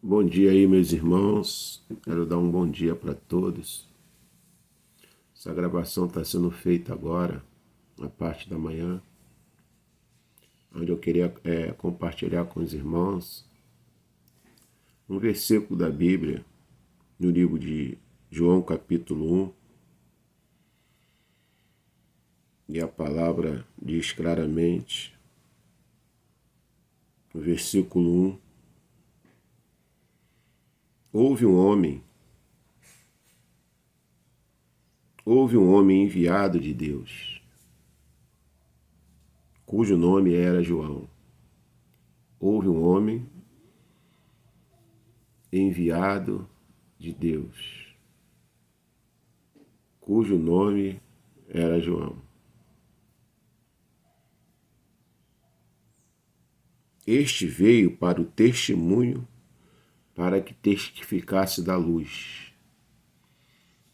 Bom dia aí, meus irmãos. Quero dar um bom dia para todos. Essa gravação está sendo feita agora, na parte da manhã, onde eu queria compartilhar com os irmãos um versículo da Bíblia, no livro de João, capítulo 1. E a palavra diz claramente, no versículo 1, houve um homem enviado de Deus, cujo nome era João. Houve um homem enviado de Deus, cujo nome era João. Este veio para o testemunho, para que testificasse da luz.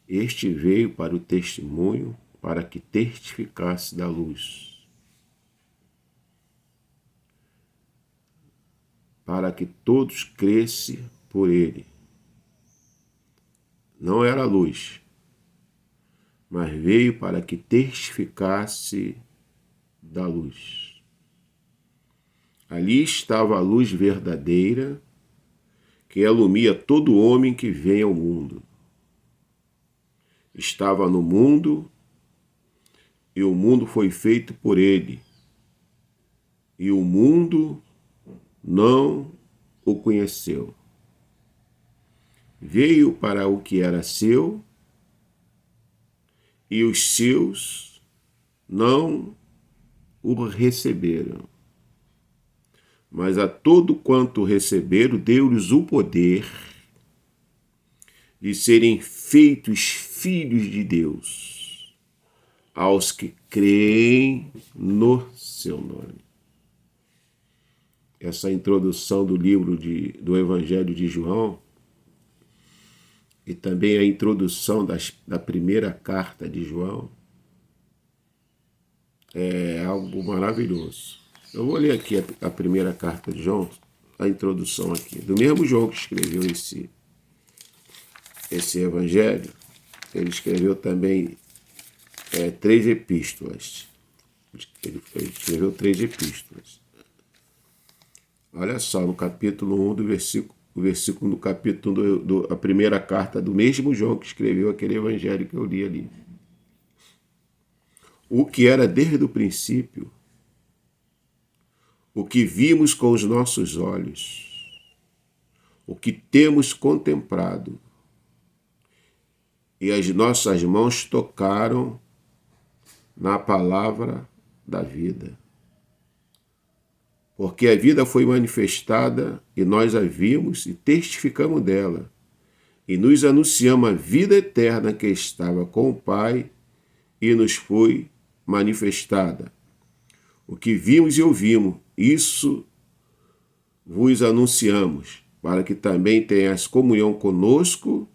Este veio para o testemunho, para que testificasse da luz. Para que todos crescem por ele. Não era a luz, mas veio para que testificasse da luz. Ali estava a luz verdadeira, que ilumina todo homem que vem ao mundo. Estava no mundo, e o mundo foi feito por ele, e o mundo não o conheceu. Veio para o que era seu, e os seus não o receberam. Mas a todo quanto receberam, deu-lhes o poder de serem feitos filhos de Deus, aos que creem no seu nome. Essa introdução do livro do Evangelho de João e também a introdução da primeira carta de João é algo maravilhoso. Eu vou ler aqui a primeira carta de João, a introdução aqui, do mesmo João que escreveu esse evangelho. Ele escreveu também 3 epístolas. Ele escreveu 3 epístolas. Olha só, no capítulo 1 do versículo do capítulo a primeira carta do mesmo João que escreveu aquele evangelho que eu li ali. O que era desde o princípio, o que vimos com os nossos olhos, o que temos contemplado, e as nossas mãos tocaram na palavra da vida. Porque a vida foi manifestada e nós a vimos e testificamos dela, e nos anunciamos a vida eterna que estava com o Pai e nos foi manifestada. O que vimos e ouvimos, isso vos anunciamos, para que também tenhas comunhão conosco,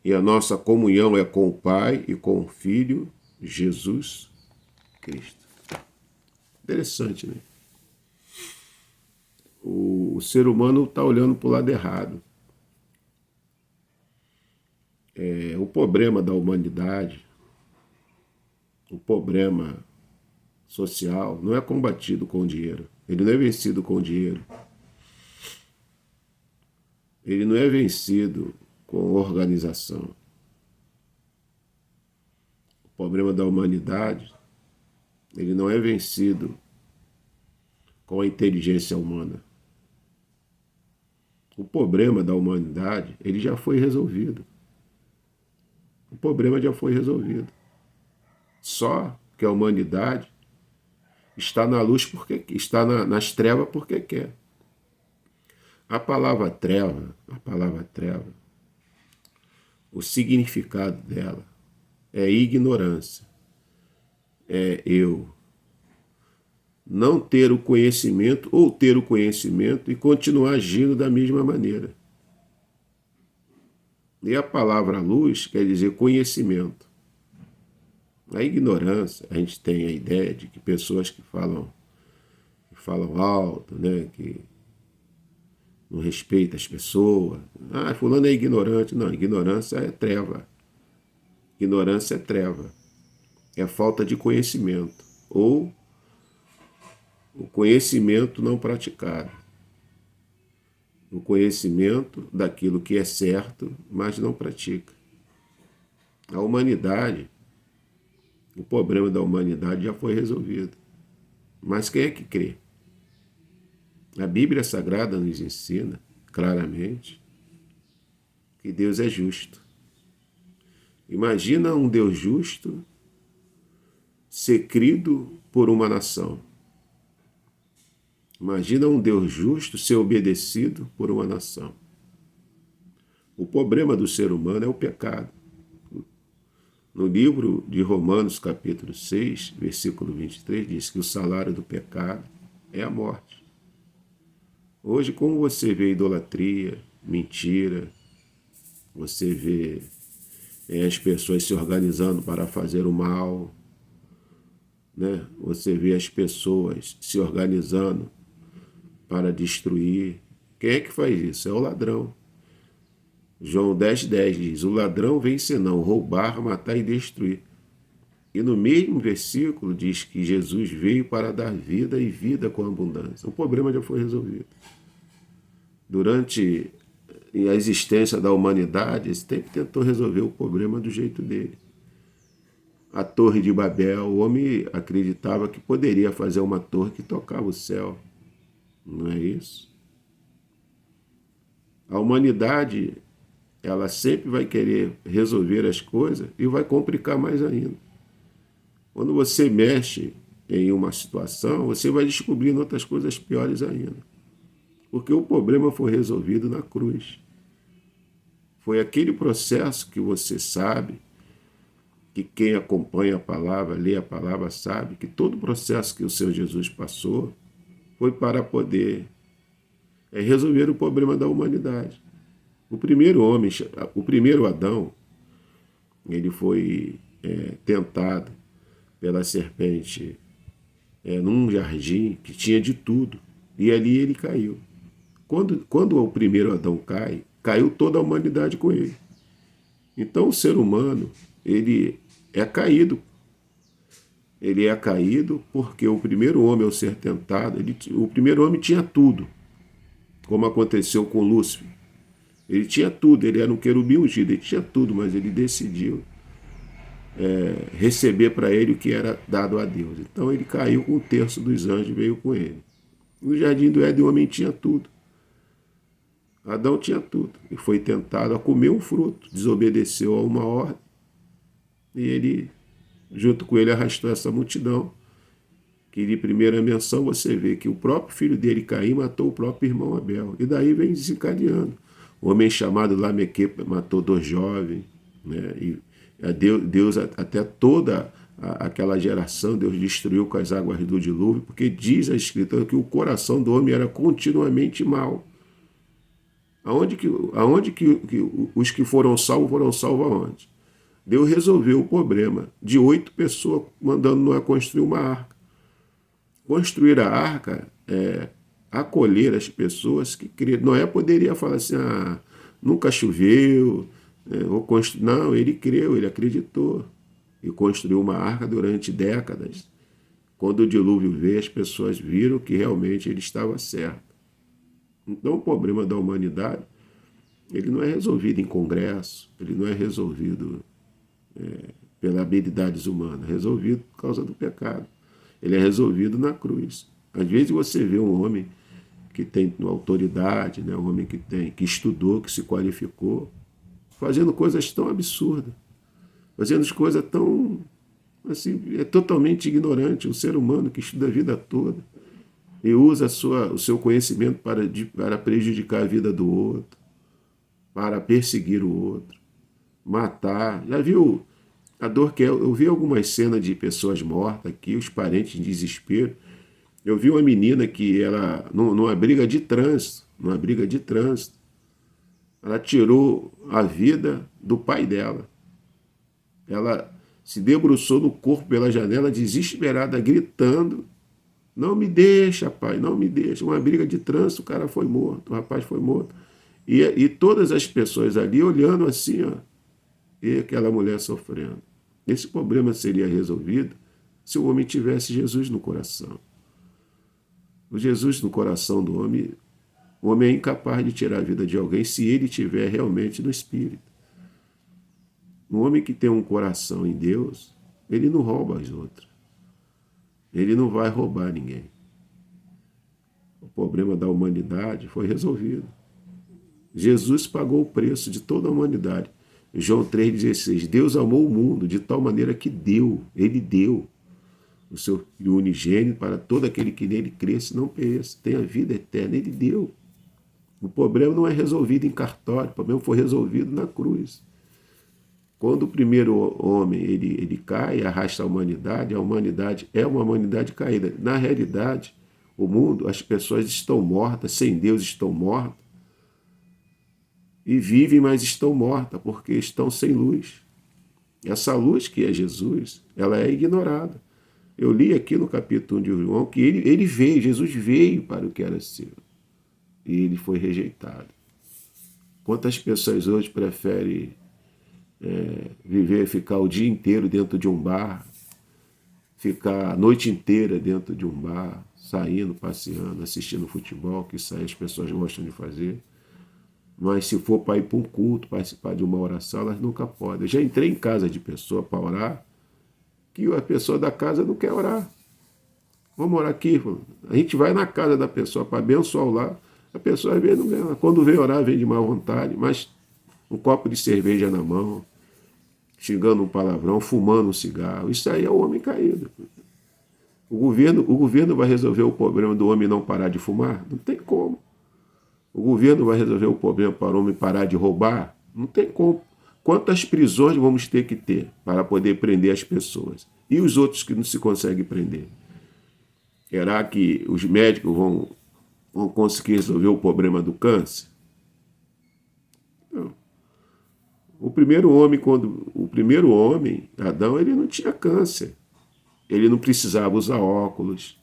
e a nossa comunhão é com o Pai e com o Filho, Jesus Cristo. Interessante, né? O ser humano está olhando para o lado errado. O problema da humanidade, o problema social, não é combatido com dinheiro. Ele não é vencido com dinheiro. Ele não é vencido com organização. O problema da humanidade, ele não é vencido com a inteligência humana. O problema da humanidade, ele já foi resolvido. O problema já foi resolvido. Só que a humanidade está na luz porque está nas trevas porque quer. A palavra treva, o significado dela é ignorância. É eu não ter o conhecimento ou ter o conhecimento e continuar agindo da mesma maneira. E a palavra luz quer dizer conhecimento. A ignorância, a gente tem a ideia de que pessoas que falam alto, né, que não respeita as pessoas. Ah, fulano é ignorante. Não, ignorância é treva. Ignorância é treva. É falta de conhecimento. Ou o conhecimento não praticado. O conhecimento daquilo que é certo, mas não pratica. A humanidade, o problema da humanidade já foi resolvido. Mas quem é que crê? A Bíblia Sagrada nos ensina claramente que Deus é justo. Imagina um Deus justo ser crido por uma nação. Imagina um Deus justo ser obedecido por uma nação. O problema do ser humano é o pecado. No livro de Romanos, capítulo 6, versículo 23, diz que o salário do pecado é a morte. Hoje, como você vê idolatria, mentira, você vê as pessoas se organizando para fazer o mal, né? Você vê as pessoas se organizando para destruir. Quem é que faz isso? É o ladrão. João 10,10 diz, o ladrão vem senão roubar, matar e destruir. E no mesmo versículo diz que Jesus veio para dar vida e vida com abundância. O problema já foi resolvido. Durante a existência da humanidade, ele sempre tentou resolver o problema do jeito dele. A Torre de Babel, o homem acreditava que poderia fazer uma torre que tocava o céu. Não é isso? A humanidade, ela sempre vai querer resolver as coisas e vai complicar mais ainda. Quando você mexe em uma situação, você vai descobrindo outras coisas piores ainda. Porque o problema foi resolvido na cruz. Foi aquele processo que você sabe, que quem acompanha a palavra, lê a palavra, sabe que todo o processo que o Senhor Jesus passou foi para poder resolver o problema da humanidade. O primeiro homem, o primeiro Adão, ele foi tentado pela serpente num jardim que tinha de tudo. E ali ele caiu. Quando o primeiro Adão cai, caiu toda a humanidade com ele. Então o ser humano, ele é caído. Ele é caído porque o primeiro homem, ao ser tentado, o primeiro homem tinha tudo, como aconteceu com Lúcifer. Ele tinha tudo, ele era um querubim ungido, ele tinha tudo, mas ele decidiu receber para ele o que era dado a Deus. Então ele caiu com um terço dos anjos e veio com ele. No jardim do Éden o homem tinha tudo. Adão tinha tudo e foi tentado a comer um fruto, desobedeceu a uma ordem e ele, junto com ele, arrastou essa multidão, que de primeira menção você vê que o próprio filho dele, Caim, matou o próprio irmão Abel, e daí vem desencadeando. O homem chamado Lameque matou 2 jovens, né? E Deus até toda aquela geração, Deus destruiu com as águas do dilúvio, porque diz a Escritura que o coração do homem era continuamente mau. Aonde que os que foram salvos aonde? Deus resolveu o problema de 8 pessoas mandando Noé construir uma arca. Construir a arca é acolher as pessoas que criam. Noé poderia falar assim, nunca choveu, não, ele creu, ele acreditou e construiu uma arca durante décadas. Quando o dilúvio veio, as pessoas viram que realmente ele estava certo. Então o problema da humanidade, ele não é resolvido em congresso, ele não é resolvido pelas habilidades humanas, é resolvido por causa do pecado. Ele é resolvido na cruz. Às vezes você vê um homem que tem autoridade, né, um homem que estudou, que se qualificou, fazendo coisas tão absurdas, fazendo coisas tão, assim, é totalmente ignorante. Um ser humano que estuda a vida toda e usa o seu conhecimento para prejudicar a vida do outro, para perseguir o outro, matar. Já viu a dor que é? Eu vi algumas cenas de pessoas mortas aqui, os parentes em desespero. Eu vi uma menina que ela, numa briga de trânsito, ela tirou a vida do pai dela. Ela se debruçou no corpo pela janela, desesperada, gritando, Não me deixa, pai, não me deixa. Uma briga de trânsito, o cara foi morto, o rapaz foi morto. E todas as pessoas ali olhando assim, ó, e aquela mulher sofrendo. Esse problema seria resolvido se o homem tivesse Jesus no coração. O Jesus no coração do homem, o homem é incapaz de tirar a vida de alguém se ele estiver realmente no Espírito. Um homem que tem um coração em Deus, ele não rouba as outras. Ele não vai roubar ninguém. O problema da humanidade foi resolvido. Jesus pagou o preço de toda a humanidade. João 3,16. Deus amou o mundo de tal maneira que ele deu o seu unigênito para todo aquele que nele cresce, não pereça, tenha vida eterna. Ele deu. O problema não é resolvido em cartório, o problema foi resolvido na cruz. Quando o primeiro homem ele cai, arrasta a humanidade é uma humanidade caída. Na realidade, o mundo, as pessoas estão mortas, sem Deus estão mortas, e vivem, mas estão mortas, porque estão sem luz. Essa luz que é Jesus, ela é ignorada. Eu li aqui no capítulo 1 de João que ele veio, Jesus veio para o que era seu, e ele foi rejeitado. Quantas pessoas hoje preferem ficar o dia inteiro dentro de um bar, ficar a noite inteira dentro de um bar, saindo, passeando, assistindo futebol, que isso aí as pessoas gostam de fazer. Mas se for para ir para um culto, participar de uma oração, elas nunca podem. Eu já entrei em casa de pessoa para orar, que a pessoa da casa não quer orar. Vamos orar aqui. A gente vai na casa da pessoa para abençoar lá. A pessoa às vezes não vem. Quando vem orar, vem de má vontade, mas um copo de cerveja na mão, xingando um palavrão, fumando um cigarro. Isso aí é o homem caído. O governo vai resolver o problema do homem não parar de fumar? Não tem como. O governo vai resolver o problema para o homem parar de roubar? Não tem como. Quantas prisões vamos ter que ter para poder prender as pessoas? E os outros que não se conseguem prender? Será que os médicos vão conseguir resolver o problema do câncer? Não. O primeiro homem, Adão, ele não tinha câncer. Ele não precisava usar óculos.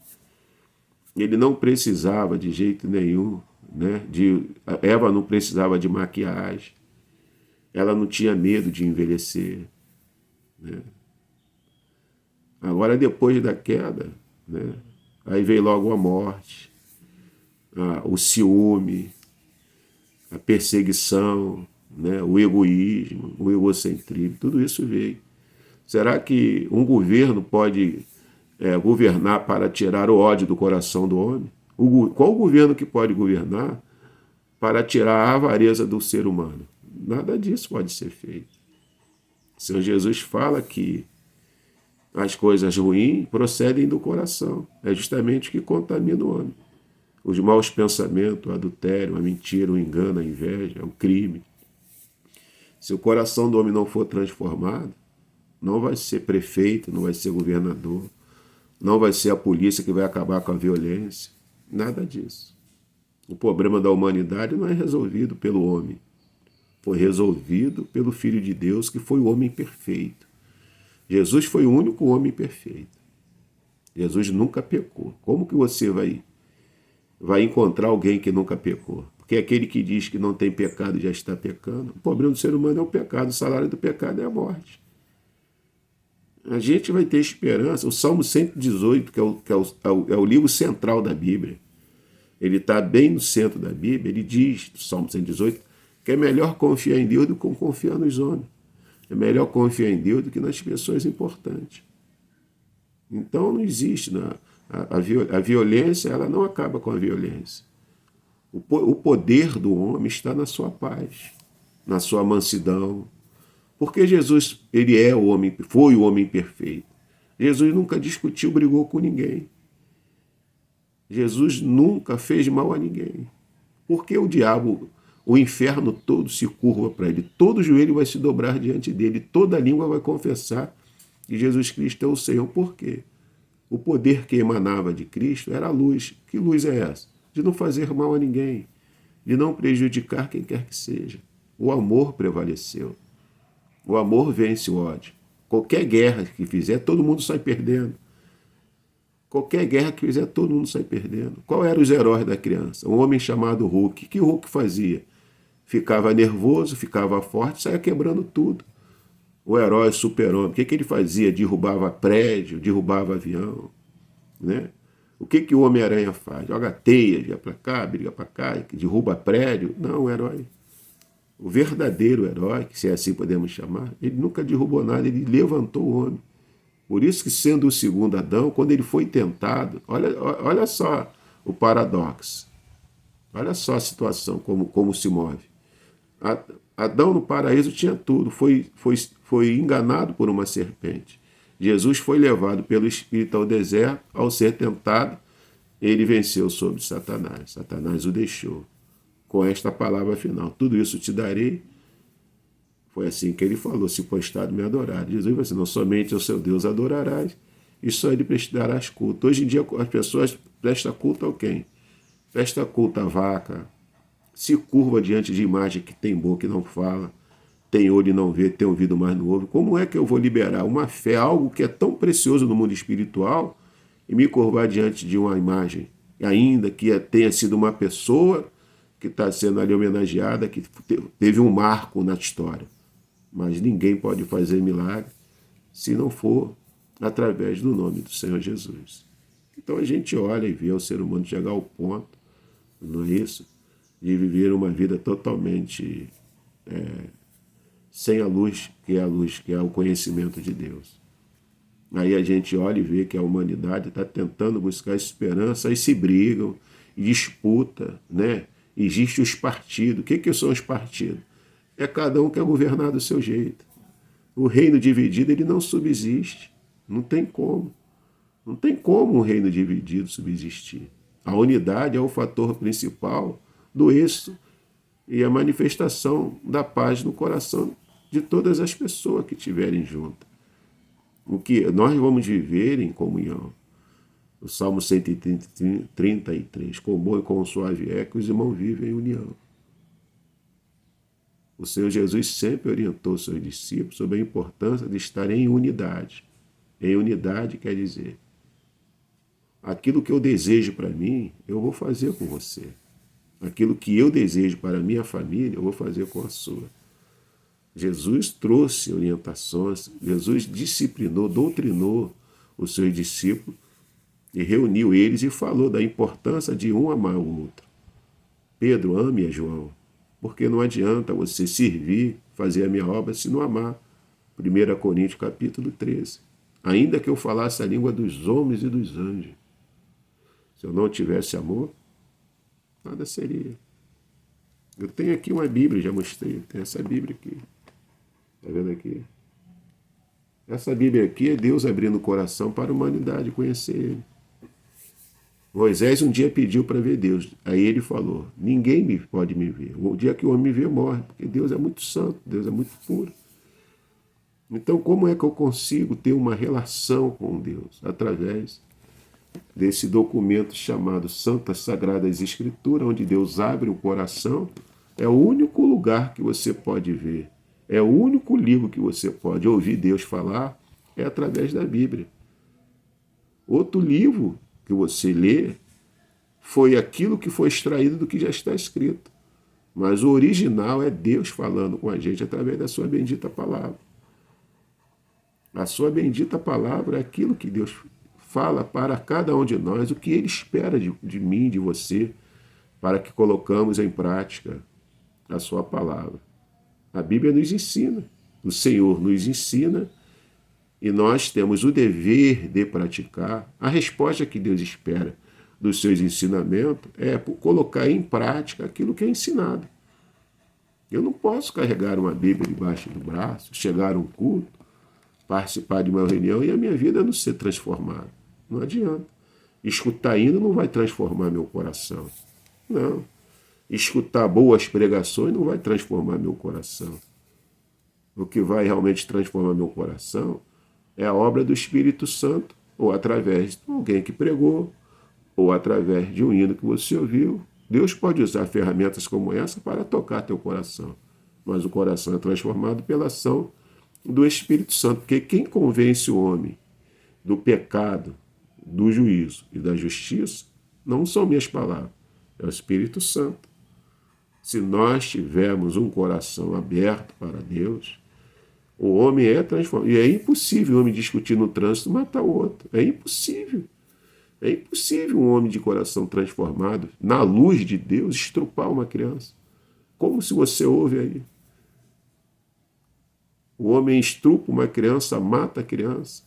Ele não precisava de jeito nenhum, né? Eva não precisava de maquiagem. Ela não tinha medo de envelhecer, né? Agora, depois da queda, né? Aí veio logo a morte, o ciúme, a perseguição, né? O egoísmo, o egocentrismo, tudo isso veio. Será que um governo pode governar para tirar o ódio do coração do homem? Qual o governo que pode governar para tirar a avareza do ser humano? Nada disso pode ser feito. O Senhor Jesus fala que as coisas ruins procedem do coração. É justamente o que contamina o homem. Os maus pensamentos, o adultério, a mentira, o engano, a inveja, o crime. Se o coração do homem não for transformado, não vai ser prefeito, não vai ser governador, não vai ser a polícia que vai acabar com a violência. Nada disso. O problema da humanidade não é resolvido pelo homem. Foi resolvido pelo Filho de Deus, que foi o homem perfeito. Jesus foi o único homem perfeito. Jesus nunca pecou. Como que você vai encontrar alguém que nunca pecou? Porque aquele que diz que não tem pecado já está pecando. O problema do ser humano é o pecado. O salário do pecado é a morte. A gente vai ter esperança. O Salmo 118, que é o livro central da Bíblia, ele está bem no centro da Bíblia. Ele diz, no Salmo 118, que é melhor confiar em Deus do que confiar nos homens. É melhor confiar em Deus do que nas pessoas importantes. Então não existe. A violência, ela não acaba com a violência. O poder do homem está na sua paz, na sua mansidão. Porque Jesus, ele foi o homem perfeito. Jesus nunca discutiu, brigou com ninguém. Jesus nunca fez mal a ninguém. Porque o diabo, o inferno todo se curva para ele. Todo joelho vai se dobrar diante dele. Toda língua vai confessar que Jesus Cristo é o Senhor. Por quê? O poder que emanava de Cristo era a luz. Que luz é essa? De não fazer mal a ninguém. De não prejudicar quem quer que seja. O amor prevaleceu. O amor vence o ódio. Qualquer guerra que fizer, todo mundo sai perdendo. Qualquer guerra que fizer, todo mundo sai perdendo. Qual eram os heróis da criança? Um homem chamado Hulk. O que o Hulk fazia? Ficava nervoso, ficava forte, saia quebrando tudo. O herói super-homem, o que ele fazia? Derrubava prédio, derrubava avião. Né? O que o Homem-Aranha faz? Joga teia, briga para cá, derruba prédio. Não, o herói. O verdadeiro herói, que se é assim podemos chamar, ele nunca derrubou nada, ele levantou o homem. Por isso que, sendo o segundo Adão, quando ele foi tentado, olha só o paradoxo. Olha só a situação, como se move. Adão no paraíso tinha tudo, foi enganado por uma serpente. Jesus foi levado pelo Espírito ao deserto, ao ser tentado, ele venceu sobre Satanás. Satanás o deixou. Com esta palavra final, tudo isso te darei. Foi assim que ele falou, se postado me adorar. Jesus falou assim, não somente ao seu Deus adorarás, e só ele prestarás culto. Hoje em dia as pessoas prestam culto a quem? Presta culto a vaca, se curva diante de imagem que tem boca e não fala, tem olho e não vê, tem ouvido mas não ouve. Como é que eu vou liberar uma fé, algo que é tão precioso no mundo espiritual, e me curvar diante de uma imagem, ainda que tenha sido uma pessoa que está sendo ali homenageada, que teve um marco na história. Mas ninguém pode fazer milagre se não for através do nome do Senhor Jesus. Então a gente olha e vê o ser humano chegar ao ponto, não é isso? De viver uma vida totalmente sem a luz, que é o conhecimento de Deus. Aí a gente olha e vê que a humanidade está tentando buscar esperança, aí se brigam, disputa, né? Existem os partidos. O que são os partidos? É cada um quer governar do seu jeito. O reino dividido ele não subsiste. Não tem como. Não tem como um reino dividido subsistir. A unidade é o fator principal do êxito e a manifestação da paz no coração de todas as pessoas que estiverem juntas. O que nós vamos viver em comunhão. O Salmo 133, com bom e com suave é que os irmãos vivem em união. O Senhor Jesus sempre orientou seus discípulos sobre a importância de estar em unidade. Em unidade quer dizer, aquilo que eu desejo para mim, eu vou fazer com você. Aquilo que eu desejo para a minha família, eu vou fazer com a sua. Jesus trouxe orientações, Jesus disciplinou, doutrinou os seus discípulos e reuniu eles e falou da importância de um amar o outro. Pedro, ame a João, porque não adianta você servir, fazer a minha obra, se não amar. 1 Coríntios capítulo 13. Ainda que eu falasse a língua dos homens e dos anjos, se eu não tivesse amor, nada seria. Eu tenho aqui uma Bíblia, já mostrei, tem essa Bíblia aqui. Está vendo aqui? Essa Bíblia aqui é Deus abrindo o coração para a humanidade conhecer Ele. Moisés um dia pediu para ver Deus. Aí ele falou, ninguém pode me ver. O dia que o homem me vê, morre, porque Deus é muito santo, Deus é muito puro. Então, como é que eu consigo ter uma relação com Deus? Através desse documento chamado Santas Sagradas Escrituras, onde Deus abre o coração. É o único lugar que você pode ver. É o único livro que você pode ouvir Deus falar, é através da Bíblia. Outro livro que você lê foi aquilo que foi extraído do que já está escrito. Mas o original é Deus falando com a gente através da sua bendita palavra. A sua bendita palavra é aquilo que Deus fala para cada um de nós, o que Ele espera de mim, de você, para que colocamos em prática a sua palavra. A Bíblia nos ensina, o Senhor nos ensina, e nós temos o dever de praticar. A resposta que Deus espera dos seus ensinamentos é colocar em prática aquilo que é ensinado. Eu não posso carregar uma Bíblia debaixo do braço, chegar a um culto, participar de uma reunião e a minha vida não ser transformada. Não adianta. Escutar hino não vai transformar meu coração. Não. Escutar boas pregações não vai transformar meu coração. O que vai realmente transformar meu coração é a obra do Espírito Santo, ou através de alguém que pregou, ou através de um hino que você ouviu. Deus pode usar ferramentas como essa para tocar teu coração. Mas o coração é transformado pela ação do Espírito Santo. Porque quem convence o homem do pecado, do juízo e da justiça não são minhas palavras, é o Espírito Santo. Se nós tivermos um coração aberto para Deus, o homem é transformado. E é impossível o homem discutir no trânsito e matar o outro. É impossível. É impossível um homem de coração transformado, na luz de Deus, estrupar uma criança. Como se você ouve aí. O homem estrupa uma criança, mata a criança.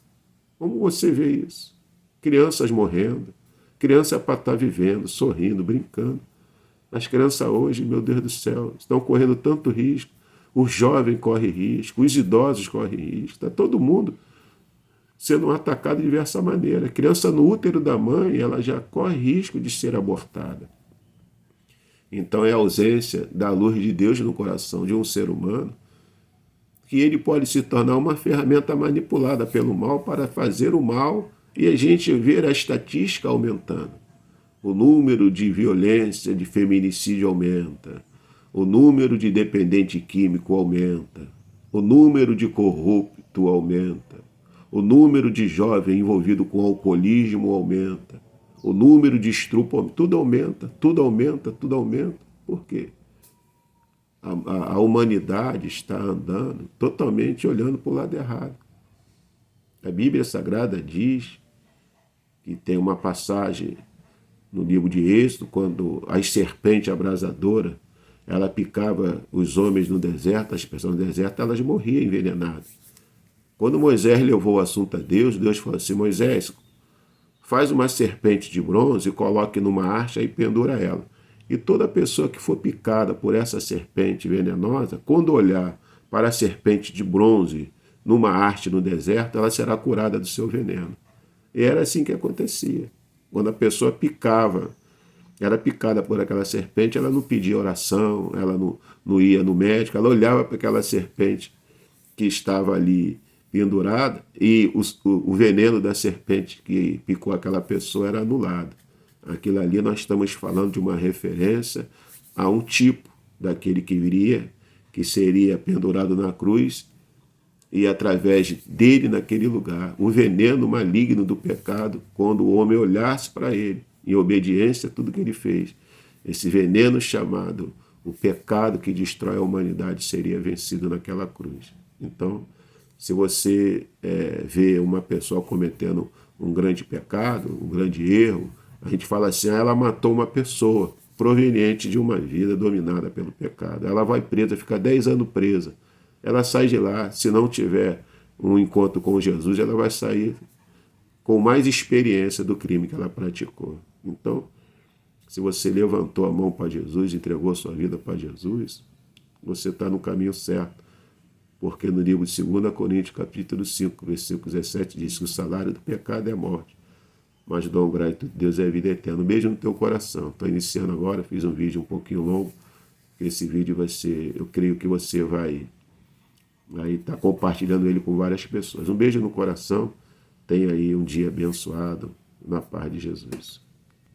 Como você vê isso? Crianças morrendo. Criança é para estar vivendo, sorrindo, brincando. As crianças hoje, meu Deus do céu, estão correndo tanto risco. O jovem corre risco, os idosos correm risco. Está todo mundo sendo atacado de diversa maneira. A criança no útero da mãe, ela já corre risco de ser abortada. Então é a ausência da luz de Deus no coração de um ser humano que ele pode se tornar uma ferramenta manipulada pelo mal para fazer o mal e a gente ver a estatística aumentando. O número de violência, de feminicídio aumenta. O número de dependente químico aumenta. O número de corrupto aumenta. O número de jovem envolvido com alcoolismo aumenta. O número de estrupo, tudo aumenta, tudo aumenta, tudo aumenta. Por quê? A humanidade está andando totalmente olhando para o lado errado. A Bíblia Sagrada diz que tem uma passagem no livro de Êxodo, quando a serpente abrasadora, ela picava os homens no deserto, as pessoas no deserto, elas morriam envenenadas. Quando Moisés levou o assunto a Deus, Deus falou assim: Moisés, faz uma serpente de bronze e coloque numa haste e pendura ela. E toda pessoa que for picada por essa serpente venenosa, quando olhar para a serpente de bronze numa haste no deserto, ela será curada do seu veneno. E era assim que acontecia. Quando a pessoa era picada por aquela serpente, ela não pedia oração, ela não ia no médico, ela olhava para aquela serpente que estava ali pendurada e o veneno da serpente que picou aquela pessoa era anulado. Aquilo ali nós estamos falando de uma referência a um tipo daquele que viria, que seria pendurado na cruz e através dele naquele lugar, o veneno maligno do pecado, quando o homem olhasse para ele, em obediência a tudo que ele fez, esse veneno chamado o pecado que destrói a humanidade seria vencido naquela cruz. Então, se você vê uma pessoa cometendo um grande pecado, um grande erro, a gente fala assim: ela matou uma pessoa proveniente de uma vida dominada pelo pecado. Ela vai presa, fica 10 anos presa. Ela sai de lá, se não tiver um encontro com Jesus, ela vai sair com mais experiência do crime que ela praticou. Então, se você levantou a mão para Jesus, entregou a sua vida para Jesus, você está no caminho certo. Porque no livro de 2 Coríntios, capítulo 5, versículo 17, diz que o salário do pecado é morte, mas o dom gratuito de Deus é a vida eterna. Um beijo no teu coração. Estou iniciando agora, fiz um vídeo um pouquinho longo. Esse vídeo vai ser, eu creio que você vai estar compartilhando ele com várias pessoas. Um beijo no coração. Tenha aí um dia abençoado na paz de Jesus.